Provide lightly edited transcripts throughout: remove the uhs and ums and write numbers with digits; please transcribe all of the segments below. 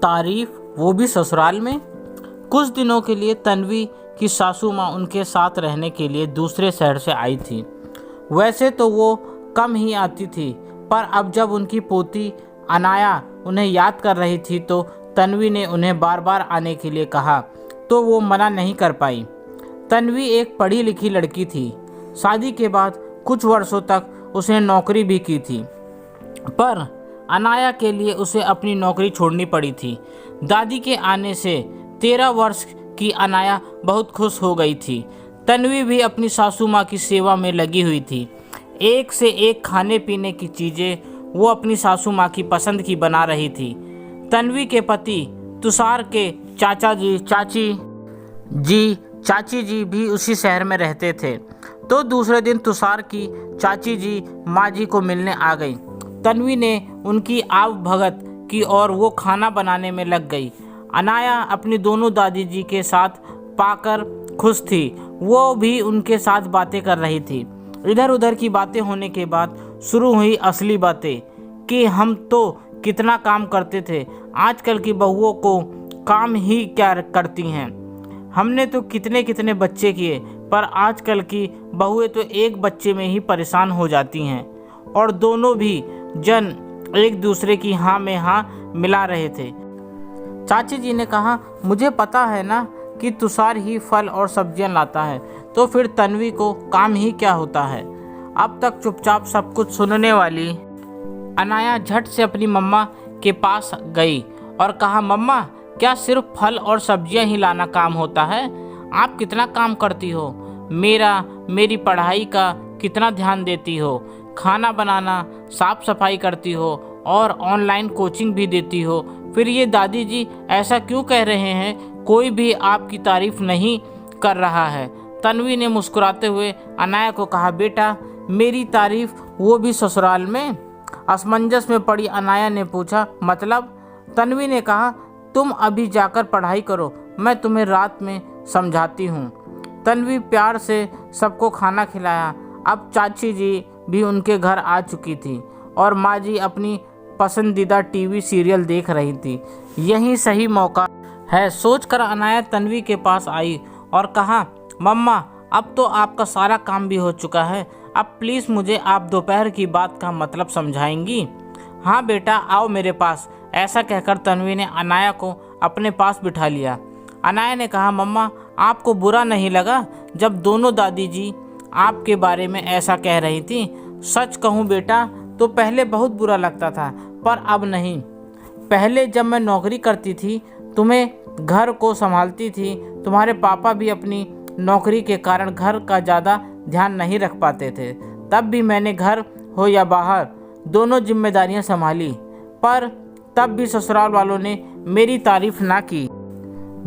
तारीफ, वो भी ससुराल में। कुछ दिनों के लिए तन्वी की सासू माँ उनके साथ रहने के लिए दूसरे शहर से आई थी। वैसे तो वो कम ही आती थी, पर अब जब उनकी पोती अनाया उन्हें याद कर रही थी तो तन्वी ने उन्हें बार बार आने के लिए कहा तो वो मना नहीं कर पाई। तन्वी एक पढ़ी लिखी लड़की थी। शादी के बाद कुछ वर्षों तक उसने नौकरी भी की थी, पर अनाया के लिए उसे अपनी नौकरी छोड़नी पड़ी थी। दादी के आने से 13 वर्ष की अनाया बहुत खुश हो गई थी। तन्वी भी अपनी सासू माँ की सेवा में लगी हुई थी। एक से एक खाने पीने की चीज़ें वो अपनी सासू माँ की पसंद की बना रही थी। तन्वी के पति तुषार के चाची जी भी उसी शहर में रहते थे। तो दूसरे दिन तुषार की चाची जी माँ जी को मिलने आ गई। तन्वी ने उनकी आवभगत की और वो खाना बनाने में लग गई। अनाया अपनी दोनों दादी जी के साथ पाकर खुश थी। वो भी उनके साथ बातें कर रही थी। इधर उधर की बातें होने के बाद शुरू हुई असली बातें कि हम तो कितना काम करते थे, आजकल की बहुओं को काम ही क्या करती हैं। हमने तो कितने कितने बच्चे किए, पर आजकल की बहुएं तो एक बच्चे में ही परेशान हो जाती हैं। और दोनों भी जन एक दूसरे की हाँ में हाँ मिला रहे थे। चाची जी ने कहा, मुझे पता है ना कि तुषार ही फल और सब्जियां लाता है, तो फिर तन्वी को काम ही क्या होता है। अब तक चुपचाप सब कुछ सुनने वाली अनाया झट से अपनी मम्मा के पास गई और कहा, मम्मा, क्या सिर्फ फल और सब्जियां ही लाना काम होता है? आप कितना काम करती हो, मेरी पढ़ाई का कितना ध्यान देती हो, खाना बनाना, साफ सफाई करती हो और ऑनलाइन कोचिंग भी देती हो। फिर ये दादी जी ऐसा क्यों कह रहे हैं? कोई भी आपकी तारीफ नहीं कर रहा है। तन्वी ने मुस्कुराते हुए अनाया को कहा, बेटा, मेरी तारीफ, वो भी ससुराल में? असमंजस में पड़ी अनाया ने पूछा, मतलब? तन्वी ने कहा, तुम अभी जाकर पढ़ाई करो, मैं तुम्हें रात में समझाती हूँ। तन्वी प्यार से सबको खाना खिलाया। अब चाची जी भी उनके घर आ चुकी थी और माँ जी अपनी पसंदीदा टीवी सीरियल देख रही थी। यही सही मौका है सोचकर अनाया तन्वी के पास आई और कहा, मम्मा, अब तो आपका सारा काम भी हो चुका है, अब प्लीज़ मुझे आप दोपहर की बात का मतलब समझाएंगी? हाँ बेटा, आओ मेरे पास। ऐसा कहकर तन्वी ने अनाया को अपने पास बिठा लिया। अनाया ने कहा, मम्मा, आपको बुरा नहीं लगा जब दोनों दादी जी आपके बारे में ऐसा कह रही थी? सच कहूँ बेटा, तो पहले बहुत बुरा लगता था, पर अब नहीं। पहले जब मैं नौकरी करती थी, तुम्हें घर को संभालती थी, तुम्हारे पापा भी अपनी नौकरी के कारण घर का ज़्यादा ध्यान नहीं रख पाते थे। तब भी मैंने घर हो या बाहर दोनों जिम्मेदारियां संभाली, पर तब भी ससुराल वालों ने मेरी तारीफ ना की।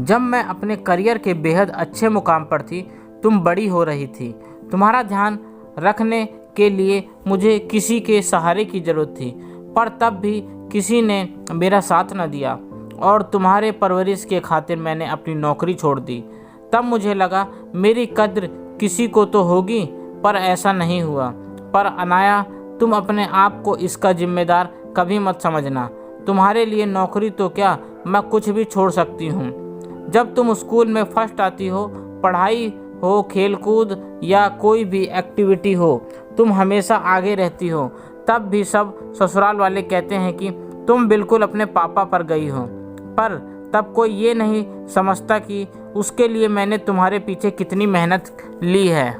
जब मैं अपने करियर के बेहद अच्छे मुकाम पर थी, तुम बड़ी हो रही थी। तुम्हारा ध्यान रखने के लिए मुझे किसी के सहारे की ज़रूरत थी, पर तब भी किसी ने मेरा साथ न दिया और तुम्हारे परवरिश के खातिर मैंने अपनी नौकरी छोड़ दी। तब मुझे लगा मेरी कद्र किसी को तो होगी, पर ऐसा नहीं हुआ। पर अनाया, तुम अपने आप को इसका जिम्मेदार कभी मत समझना। तुम्हारे लिए नौकरी तो क्या, मैं कुछ भी छोड़ सकती हूँ। जब तुम स्कूल में फर्स्ट आती हो, पढ़ाई हो, खेलकूद या कोई भी एक्टिविटी हो, तुम हमेशा आगे रहती हो। तब भी सब ससुराल वाले कहते हैं कि तुम बिल्कुल अपने पापा पर गई हो, पर तब कोई ये नहीं समझता कि उसके लिए मैंने तुम्हारे पीछे कितनी मेहनत ली है।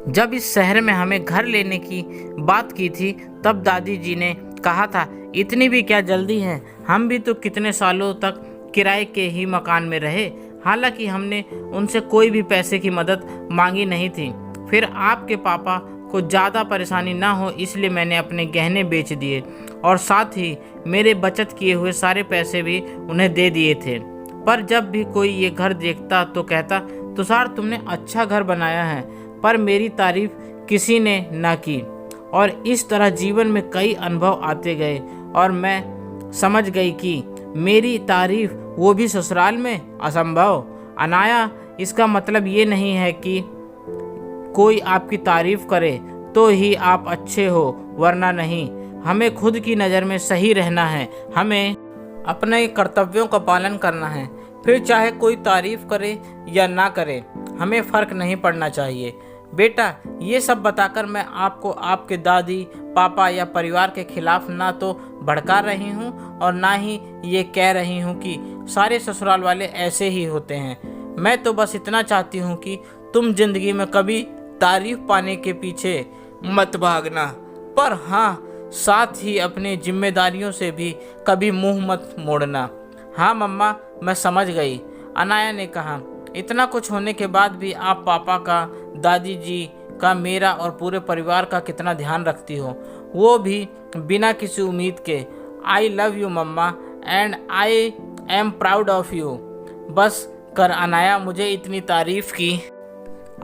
जब इस शहर में हमें घर लेने की बात की थी, तब दादी जी ने कहा था, इतनी भी क्या जल्दी है, हम भी तो कितने सालों तक किराए के ही मकान में रहे। हालांकि हमने उनसे कोई भी पैसे की मदद मांगी नहीं थी। फिर आपके पापा को ज़्यादा परेशानी ना हो, इसलिए मैंने अपने गहने बेच दिए और साथ ही मेरे बचत किए हुए सारे पैसे भी उन्हें दे दिए थे। पर जब भी कोई ये घर देखता तो कहता, तुषार, तुमने अच्छा घर बनाया है, पर मेरी तारीफ किसी ने ना की। और इस तरह जीवन में कई अनुभव आते गए और मैं समझ गई कि मेरी तारीफ, वो भी ससुराल में, असंभव। अनाया, इसका मतलब ये नहीं है कि कोई आपकी तारीफ करे तो ही आप अच्छे हो, वरना नहीं। हमें खुद की नज़र में सही रहना है। हमें अपने कर्तव्यों का पालन करना है। फिर चाहे कोई तारीफ करे या ना करे, हमें फ़र्क नहीं पड़ना चाहिए। बेटा, ये सब बताकर मैं आपको आपके दादी, पापा या परिवार के खिलाफ ना तो भड़का रही हूँ और ना ही ये कह रही हूँ कि सारे ससुराल वाले ऐसे ही होते हैं। मैं तो बस इतना चाहती हूँ कि तुम जिंदगी में कभी तारीफ पाने के पीछे मत भागना, पर हाँ, साथ ही अपनी जिम्मेदारियों से भी कभी मुंह मत मोड़ना। हाँ मम्मा, मैं समझ गई, अनाया ने कहा। इतना कुछ होने के बाद भी आप पापा का, दादी जी का, मेरा और पूरे परिवार का कितना ध्यान रखती हो, वो भी बिना किसी उम्मीद के। I love you mumma and I am proud of you. बस कर अनाया, मुझे इतनी तारीफ की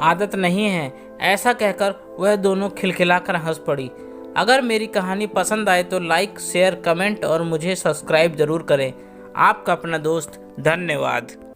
आदत नहीं है। ऐसा कहकर वह दोनों खिलखिलाकर हंस पड़ी। अगर मेरी कहानी पसंद आए तो लाइक, शेयर, कमेंट और मुझे सब्सक्राइब ज़रूर करें। आपका अपना दोस्त। धन्यवाद।